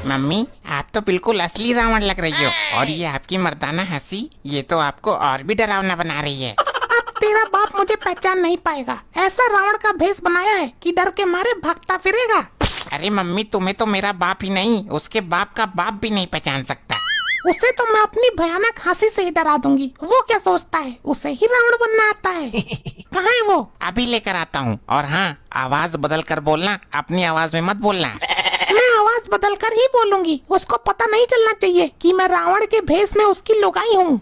Mummy, आप तो बिल्कुल असली रावण लग रही हो, और ये आपकी मर्दाना हंसी, ये तो आपको और भी डरावना बना रही है। अब तेरा बाप मुझे पहचान नहीं पाएगा। ऐसा रावण का भेष बनाया है कि डर के मारे भागता फिरेगा। अरे मम्मी, तुम्हें तो मेरा बाप ही नहीं, उसके बाप का बाप भी नहीं पहचान सकता। उसे तो मैं अपनी भयानक हंसी से ही डरा दूंगी। वो क्या सोचता है, उसे ही रावण बनना आता है। कहाँ है वो? अभी लेकर आता हूँ। और हाँ, आवाज बदल कर बोलना, अपनी आवाज में मत बोलना। मैं आवाज बदल कर ही बोलूंगी। उसको पता नहीं चलना चाहिए कि मैं रावण के भेष में उसकी लुगाई हूँ।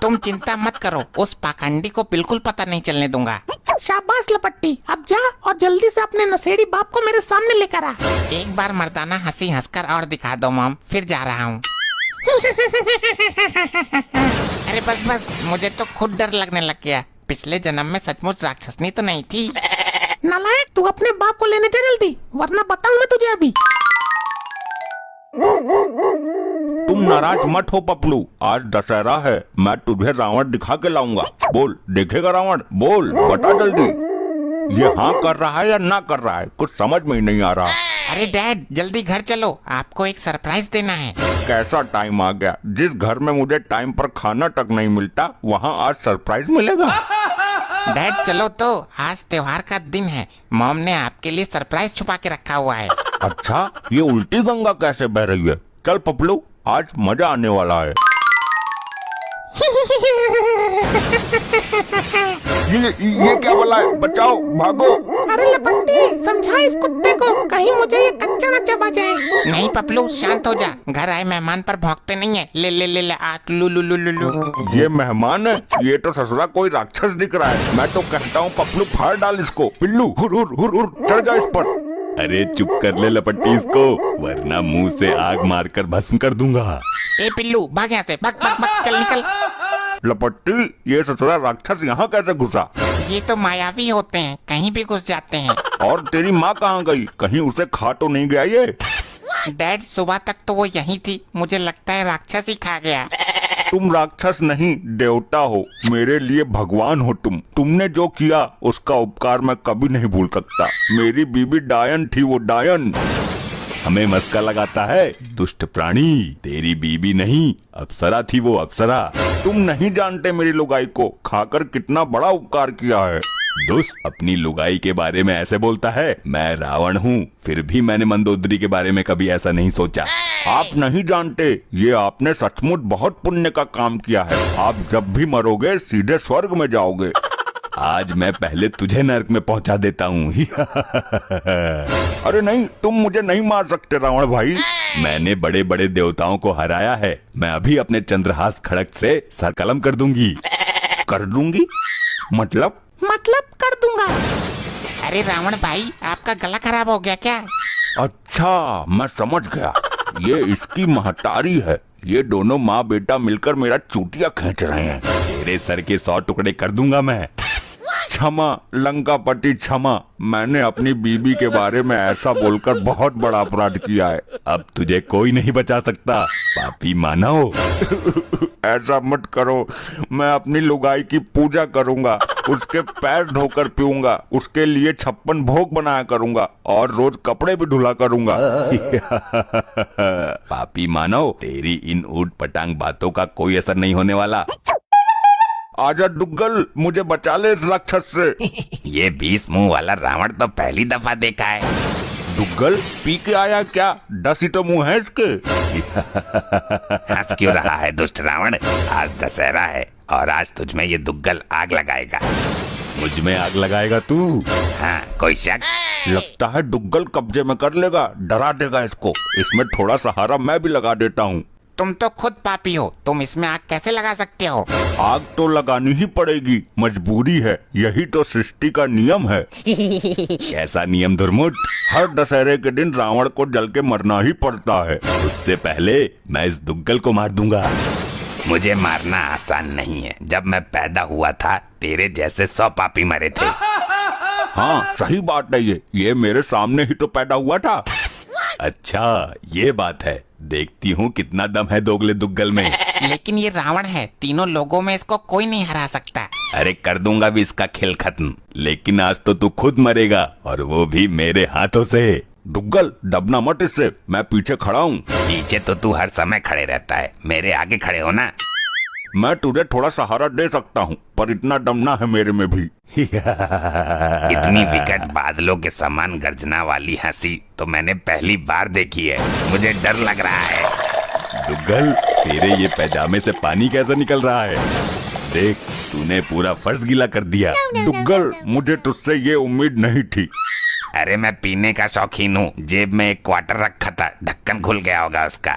तुम चिंता मत करो, उस पाखंडी को बिल्कुल पता नहीं चलने दूंगा। शाबाश लपट्टी, अब जा और जल्दी से अपने नशेड़ी बाप को मेरे सामने लेकर आ। एक बार मर्दाना हंसी हंसकर और दिखा दो मॉम, फिर जा रहा हूँ। अरे बस बस, मुझे तो खुद डर लगने लग गया। पिछले जन्म में सचमुच राक्षसनी तो नहीं थी। नालायक, तू अपने बाप को लेने जा जल्दी, वरना बताऊं मैं तुझे अभी। तुम नाराज मत हो पपलू, आज दशहरा है, मैं तुझे रावण दिखा के लाऊंगा। बोल, देखेगा रावण? बोल, बता जल्दी। ये हाँ कर रहा है या ना कर रहा है, कुछ समझ में ही नहीं आ रहा। अरे डैड, जल्दी घर चलो, आपको एक सरप्राइज देना है। कैसा टाइम आ गया, जिस घर में मुझे टाइम पर खाना तक नहीं मिलता, वहाँ आज सरप्राइज मिलेगा। डैड चलो तो, आज त्योहार का दिन है, मॉम ने आपके लिए सरप्राइज छुपा के रखा हुआ है। अच्छा, ये उल्टी गंगा कैसे बह रही है? चल पपलू, आज मजा आने वाला है। ये क्या बोला है? बचाओ, भागो। अरे लपट्टी, समझा इस कुत्ते को, कहीं मुझे ये कच्चा न चबा जाए। नहीं पपलू, शांत हो जा, घर आए मेहमान पर भौंकते नहीं है। ले ले ले ले, आक लू लू लू लू लू। ये मेहमान है? ये तो ससुरा कोई राक्षस दिख रहा है। मैं तो कहता हूँ पपलू, फाड़ डाल इसको। पिल्लू, हुर हुर हुर हुर, चढ़ जा इस पर। अरे चुप कर ले लपट्टी इसको, वरना मुंह से आग मारकर भस्म कर दूंगा। ए पिल्लू, भाग यहाँ से, भाग भाग भाग, चल निकल। लपट्टी, ये ससुरा राक्षस यहाँ कैसे घुसा? ये तो मायावी होते हैं, कहीं भी घुस जाते हैं। और तेरी माँ कहाँ गई? कहीं उसे खा तो नहीं गया ये? डैड, सुबह तक तो वो यहीं थी, मुझे लगता है राक्षस ही खा गया। तुम राक्षस नहीं, देवता हो, मेरे लिए भगवान हो तुम। तुमने जो किया उसका उपकार मैं कभी नहीं भूल सकता। मेरी बीबी डायन थी, वो डायन। हमें मस्का लगाता है, दुष्ट प्राणी। तेरी बीबी नहीं, अप्सरा थी वो, अप्सरा। तुम नहीं जानते मेरी लुगाई को, खाकर कितना बड़ा उपकार किया है। दोस्त अपनी लुगाई के बारे में ऐसे बोलता है? मैं रावण हूँ, फिर भी मैंने मंदोदरी के बारे में कभी ऐसा नहीं सोचा। आप नहीं जानते, ये आपने सचमुच बहुत पुण्य का काम किया है। आप जब भी मरोगे सीधे स्वर्ग में जाओगे। आज मैं पहले तुझे नर्क में पहुंचा देता हूँ। अरे नहीं, तुम मुझे नहीं मार सकते रावण भाई। मैंने बड़े बड़े देवताओं को हराया है, मैं अभी अपने चंद्रहास खड़ग से सर कलम कर दूंगी। कर दूंगी? मतलब कर दूंगा। अरे रावण भाई, आपका गला खराब हो गया क्या? अच्छा, मैं समझ गया, ये इसकी महतारी है। ये दोनों माँ बेटा मिलकर मेरा चूतिया खींच रहे हैं। तेरे सर के 100 टुकड़े कर दूंगा मैं। क्षमा लंकापति, क्षमा। मैंने अपनी बीबी के बारे में ऐसा बोलकर बहुत बड़ा अपराध किया है। अब तुझे कोई नहीं बचा सकता, पापी मानव। ऐसा मत करो, मैं अपनी लुगाई की पूजा करूंगा, उसके पैर धोकर पीऊंगा, उसके लिए 56 भोग बनाया करूंगा और रोज कपड़े भी धुला करूंगा। पापी मानव, तेरी इन ऊट पटांग बातों का कोई असर नहीं होने वाला। आजा दुग्गल, मुझे बचा ले इस राक्षस से। ये 20 मुंह वाला रावण तो पहली दफा देखा है। दुग्गल पी के आया क्या? 10 ही तो मुंह है इसके। हंस क्यों रहा है दुष्ट रावण? आज दशहरा है और आज तुझ में ये दुग्गल आग लगाएगा। मुझ में आग लगाएगा तू? हाँ, कोई शक? लगता है दुग्गल कब्जे में कर लेगा, डरा देगा इसको। इसमें थोड़ा सहारा मैं भी लगा देता हूँ। तुम तो खुद पापी हो, तुम इसमें आग कैसे लगा सकते हो? आग तो लगानी ही पड़ेगी, मजबूरी है, यही तो सृष्टि का नियम है। कैसा नियम दुर्मुट? हर दशहरे के दिन रावण को जल के मरना ही पड़ता है। उससे पहले मैं इस दुग्गल को मार दूंगा। मुझे मारना आसान नहीं है। जब मैं पैदा हुआ था, तेरे जैसे 100 पापी मरे थे। हाँ सही बात है, ये मेरे सामने ही तो पैदा हुआ था। अच्छा ये बात है, देखती हूँ कितना दम है दोगले दुग्गल में। लेकिन ये रावण है, तीनों लोगों में इसको कोई नहीं हरा सकता। अरे कर दूंगा भी इसका खेल खत्म, लेकिन आज तो तू खुद मरेगा, और वो भी मेरे हाथों से। दुग्गल दबना मत इससे, मैं पीछे खड़ा हूँ। पीछे तो तू हर समय खड़े रहता है, मेरे आगे खड़े हो ना। मैं तुझे थोड़ा सहारा दे सकता हूँ, पर इतना दम ना है मेरे में भी। इतनी विकट बादलों के समान गर्जना वाली हंसी तो मैंने पहली बार देखी है। मुझे डर लग रहा है। दुग्गल, तेरे ये पैजामे से पानी कैसे निकल रहा है? देख, तूने पूरा फर्श गीला कर दिया। दुग्गल, मुझे तुझसे ये उम्मीद नहीं थी। अरे मैं पीने का शौकीन हूँ, जेब में एक क्वार्टर रखा था, ढक्कन खुल गया होगा उसका।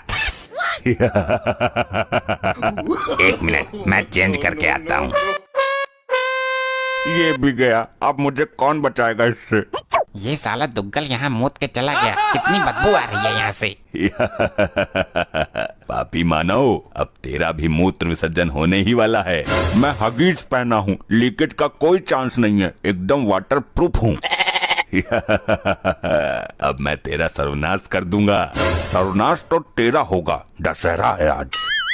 एक मिनट, मैं चेंज करके आता हूँ। ये भी गया, अब मुझे कौन बचाएगा इससे? ये साला दुग्गल यहाँ मूत के चला गया। कितनी बदबू आ रही है यहाँ से। पापी मानव, अब तेरा भी मूत्र विसर्जन होने ही वाला है। मैं हगीज पहना हूँ, लीकेज का कोई चांस नहीं है, एकदम वाटर प्रूफ हूँ। अब मैं तेरा सर्वनाश कर दूंगा। सर्वनाश तो तेरा होगा, दशहरा है आज।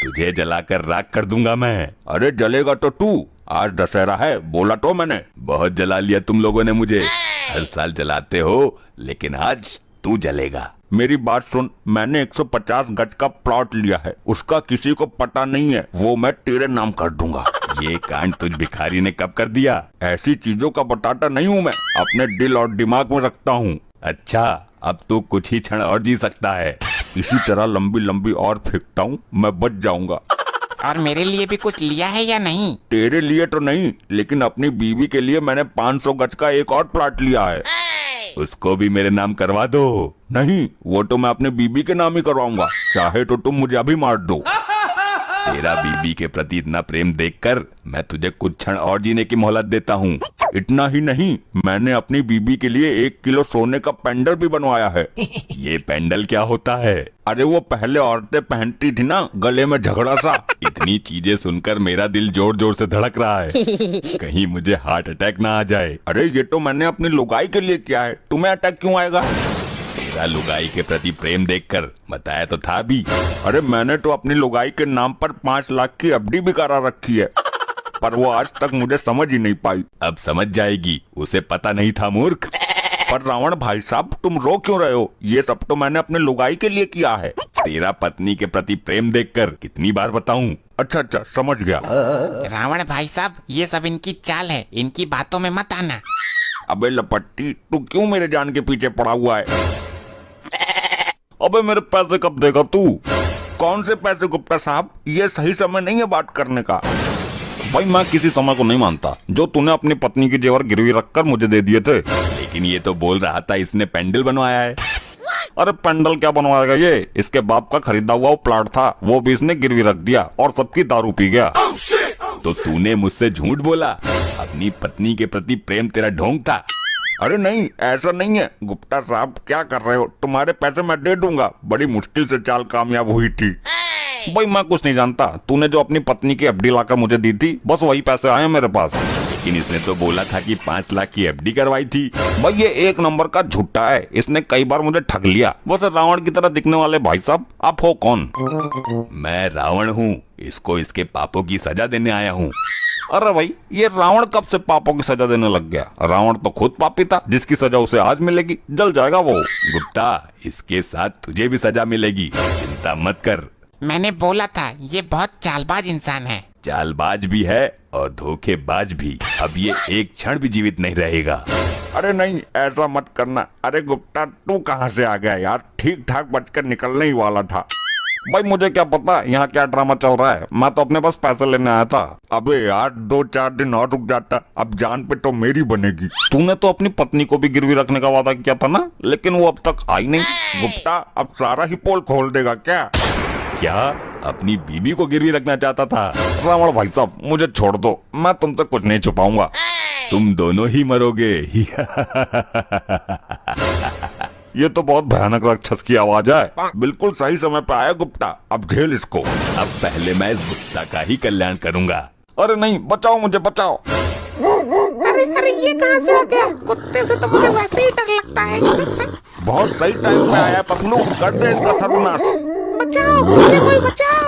तुझे जलाकर राख कर दूंगा मैं। अरे जलेगा तो तू, आज दशहरा है, बोला तो मैंने। बहुत जला लिया तुम लोगों ने मुझे। हर साल जलाते हो, लेकिन आज तू जलेगा। मेरी बात सुन, मैंने 150 गज का प्लॉट लिया है, उसका किसी को पता नहीं है, वो मैं तेरे नाम कर दूंगा। ये कांड तुझ भिखारी ने कब कर दिया? ऐसी चीजों का बताता नहीं हूँ मैं, अपने दिल और दिमाग में रखता हूँ। अच्छा, अब तू कुछ ही क्षण और जी सकता है। इसी तरह लंबी लंबी और फेंकता हूँ, मैं बच जाऊंगा। और मेरे लिए भी कुछ लिया है या नहीं? तेरे लिए तो नहीं, लेकिन अपनी बीवी के लिए मैंने 500 गज का एक और प्लॉट लिया है। उसको भी मेरे नाम करवा दो। नहीं, वो तो मैं अपने बीबी के नाम ही करवाऊंगा, चाहे तो तुम मुझे अभी मार दो। तेरा बीबी के प्रति इतना प्रेम देखकर मैं तुझे कुछ क्षण और जीने की मोहलत देता हूँ। इतना ही नहीं, मैंने अपनी बीबी के लिए 1 किलो सोने का पेंडल भी बनवाया है। ये पेंडल क्या होता है? अरे वो पहले औरतें पहनती थी ना, गले में झगड़ा सा। इतनी चीजें सुनकर मेरा दिल जोर जोर से धड़क रहा है। कहीं मुझे हार्ट अटैक ना आ जाए। अरे ये तो मैंने अपनी लुगाई के लिए किया है, तुम्हें अटैक क्यों आएगा? तेरा लुगाई के प्रति प्रेम देखकर बताया तो था भी। अरे मैंने तो अपनी लुगाई के नाम पर 5 लाख की एफडी भी करा रखी है, पर वो आज तक मुझे समझ ही नहीं पाई। अब समझ जाएगी, उसे पता नहीं था मूर्ख। पर रावण भाई साहब, तुम रो क्यों रहे हो? ये सब तो मैंने अपने लुगाई के लिए किया है। तेरा पत्नी के प्रति प्रेम देखकर कितनी बार बताऊं? अच्छा अच्छा, समझ गया। रावण भाई साहब, ये सब इनकी चाल है, इनकी बातों में मत आना। अबे लपट्टी, तू क्यों मेरे जान के पीछे पड़ा हुआ है? अबे मेरे पैसे कब देगा तू? कौन से पैसे गुप्ता साहब? ये सही समय नहीं है बात करने का। भाई मैं किसी समय को नहीं मानता, जो तूने अपनी पत्नी की जेवर गिरवी रखकर मुझे दे दिए थे। लेकिन ये तो बोल रहा था इसने पेंडल बनवाया है। अरे पेंडल क्या बनवाएगा ये? इसके बाप का खरीदा हुआ वो प्लाट था, वो भी इसने गिरवी रख दिया और सबकी दारू पी गया। तो तूने मुझसे झूठ बोला? अपनी पत्नी के प्रति प्रेम तेरा ढोंग था। अरे नहीं, ऐसा नहीं है गुप्ता साहब, क्या कर रहे हो? तुम्हारे पैसे मैं दे दूंगा, बड़ी मुश्किल से चाल कामयाब हुई थी। भाई मैं कुछ नहीं जानता, तूने जो अपनी पत्नी की एफडी लाकर मुझे दी थी, बस वही पैसे आए मेरे पास। लेकिन इसने तो बोला था कि 5 लाख की एफडी करवाई थी। भाई ये 1 नंबर का झूठा है, इसने कई बार मुझे ठग लिया। वैसे रावण की तरह दिखने वाले भाई साहब आप हो कौन? मैं रावण हूँ, इसको इसके पापों की सजा देने आया हूँ। अरे भाई, ये रावण कब से पापों की सजा देने लग गया? रावण तो खुद पापी था, जिसकी सजा उसे आज मिलेगी, जल जाएगा वो। गुप्ता, इसके साथ तुझे भी सजा मिलेगी, चिंता मत कर। मैंने बोला था, ये बहुत चालबाज इंसान है। चालबाज भी है और धोखेबाज भी। अब ये एक क्षण भी जीवित नहीं रहेगा। अरे नहीं, ऐसा मत करना। अरे गुप्ता, तू कहाँ से आ गया यार? ठीक ठाक बचकर निकलने ही वाला था। भाई मुझे क्या पता यहाँ क्या ड्रामा चल रहा है, मैं तो अपने पास पैसे लेने आया था। अबे यार 2-4 दिन और रुक जाता, अब जान पे तो मेरी बनेगी। तूने तो अपनी पत्नी को भी गिरवी रखने का वादा किया था ना, लेकिन वो अब तक आई नहीं। गुप्ता अब सारा ही पोल खोल देगा क्या? क्या अपनी बीबी को गिरवी रखना चाहता था? रावण भाई साहब मुझे छोड़ दो, मैं तुमसे कुछ नहीं छुपाऊंगा। तुम दोनों ही मरोगे। ये तो बहुत भयानक राक्षस की आवाज है। बिल्कुल सही समय पे आया गुप्ता, अब झेल इसको। अब पहले मैं इस गुप्ता का ही कल्याण करूंगा। अरे नहीं, बचाओ मुझे, बचाओ। अरे अरे ये कहाँ से आ गया? कुत्ते से तो मुझे वैसे ही डर लगता है। बहुत सही टाइम पे आया पतलू, कर दे इसका सर्वनाश। बचाओ मुझे, कोई बचाओ।